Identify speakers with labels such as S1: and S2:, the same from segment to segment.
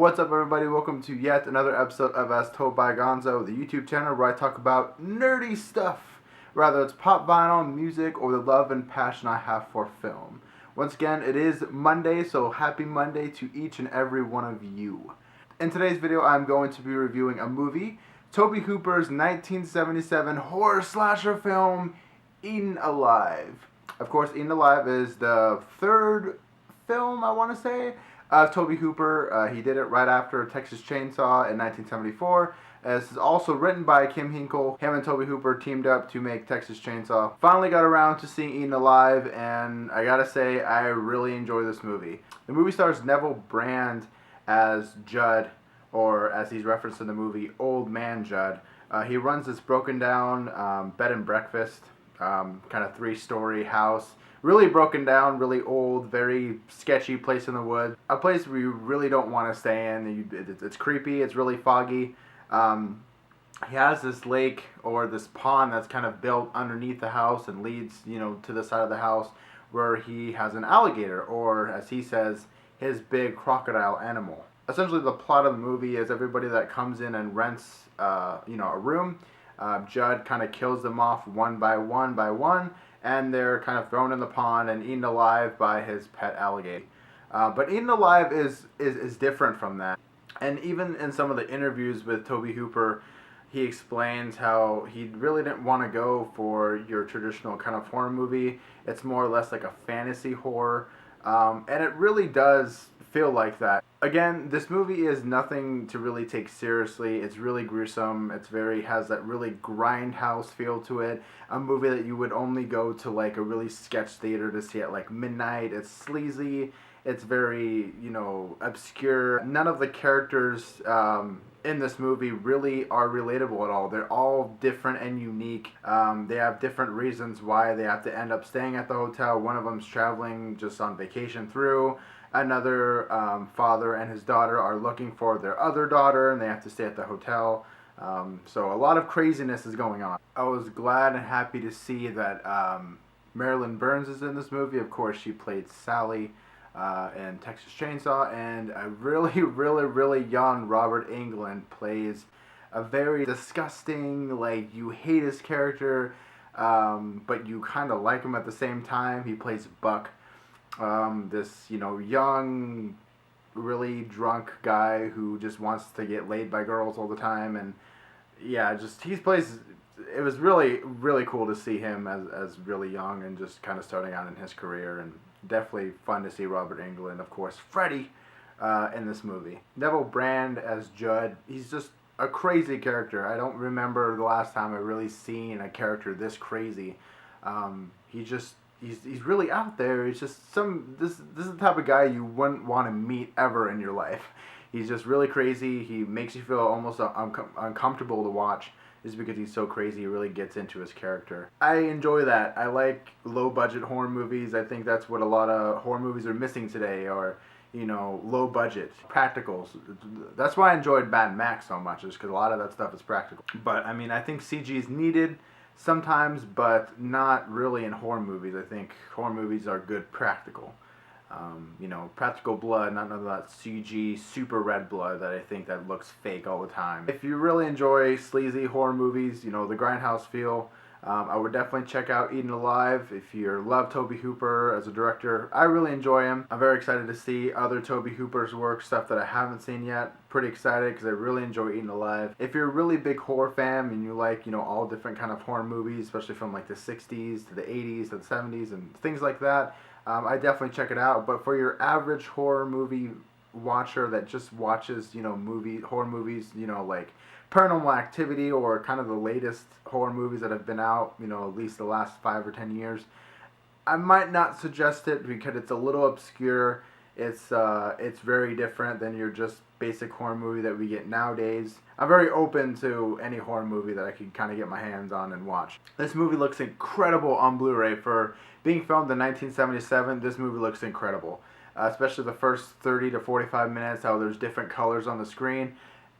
S1: What's up, everybody? Welcome to yet another episode of AsToldByGonzo, the YouTube channel where I talk about nerdy stuff, whether it's pop vinyl, music, or the love and passion I have for film. Once again, it is Monday, so happy Monday to each and every one of you. In today's video, I'm going to be reviewing a movie, Tobe Hooper's 1977 horror slasher film, Eaten Alive. Of course, Eaten Alive is the third film, I want to say, Tobe Hooper. He did it right after Texas Chainsaw in 1974. This is also written by Kim Hinkle. Him and Tobe Hooper teamed up to make Texas Chainsaw. Finally got around to seeing Eaten Alive, and I gotta say, I really enjoy this movie. The movie stars Neville Brand as Judd, or as he's referenced in the movie, Old Man Judd. He runs this broken down bed and breakfast, kind of 3-story house. Really broken down, really old, very sketchy place in the woods. A place where you really don't want to stay in. It's creepy, it's really foggy. He has this lake or this pond that's kind of built underneath the house and leads, to the side of the house where he has an alligator, or as he says, his big crocodile animal. Essentially, the plot of the movie is everybody that comes in and rents, a room, Judd kind of kills them off one by one, and they're kind of thrown in the pond and eaten alive by his pet alligator. But Eaten Alive is different from that. And even in some of the interviews with Tobe Hooper, he explains how he really didn't want to go for your traditional kind of horror movie. It's more or less like a fantasy horror. And it really does feel like that. Again, this movie is nothing to really take seriously. It's really gruesome. Has that really grindhouse feel to it. A movie that you would only go to like a really sketch theater to see at like midnight. It's sleazy. It's very, obscure. None of the characters in this movie really are relatable at all. They're all different and unique. They have different reasons why they have to end up staying at the hotel. One of them's traveling just on vacation through. Another father and his daughter are looking for their other daughter, and they have to stay at the hotel. So a lot of craziness is going on. I was glad and happy to see that Marilyn Burns is in this movie. Of course, she played Sally in Texas Chainsaw, and a really young Robert Englund plays a very disgusting, like, you hate his character, but you kind of like him at the same time. He plays Buck. This, young, really drunk guy who just wants to get laid by girls all the time, and yeah, it was really cool to see him as really young and just kind of starting out in his career, and definitely fun to see Robert Englund, of course, Freddy, in this movie. Neville Brand as Judd, he's just a crazy character. I don't remember the last time I really seen a character this crazy. He's really out there. He's just this is the type of guy you wouldn't want to meet ever in your life. He's just really crazy. He makes you feel almost uncomfortable to watch just because he's so crazy. He really gets into his character. I enjoy that. I like low budget horror movies. I think that's what a lot of horror movies are missing today, or low budget practicals. That's why I enjoyed Mad Max so much, is because a lot of that stuff is practical. But I think CG is needed sometimes, but not really in horror movies. I think horror movies are good practical. Practical blood, not none of that CG super red blood that I think that looks fake all the time. If you really enjoy sleazy horror movies, the grindhouse feel, I would definitely check out Eaten Alive. If you love Tobe Hooper as a director, I really enjoy him. I'm very excited to see other Tobe Hooper's work, stuff that I haven't seen yet. Pretty excited because I really enjoy Eaten Alive. If you're a really big horror fan and you like, all different kind of horror movies, especially from like the 60s to the 80s to the 70s and things like that, I definitely check it out. But for your average horror movie watcher that just watches, horror movies, like Paranormal Activity or kind of the latest horror movies that have been out, at least the last 5 or 10 years, I might not suggest it because it's a little obscure. It's very different than your just basic horror movie that we get nowadays. I'm very open to any horror movie that I can kind of get my hands on and watch. This movie looks incredible on Blu-ray. For being filmed in 1977, this movie looks incredible. Especially the first 30 to 45 minutes, how there's different colors on the screen.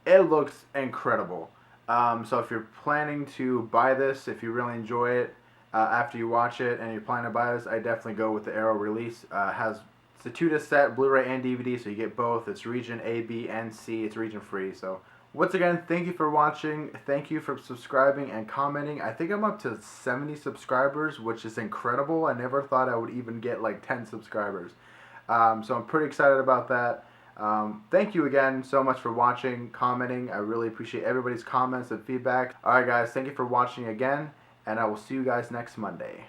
S1: It looks incredible. So if you're planning to buy this, if you really enjoy it after you watch it and you're planning to buy this, I definitely go with the Arrow release. Has It's a 2-disc set, Blu-ray and DVD, so you get both. It's region A, B, and C. It's region free. So once again, thank you for watching. Thank you for subscribing and commenting. I think I'm up to 70 subscribers, which is incredible. I never thought I would even get like 10 subscribers. So I'm pretty excited about that. Thank you again so much for watching, commenting. I really appreciate everybody's comments and feedback. Alright guys, thank you for watching again, and I will see you guys next Monday.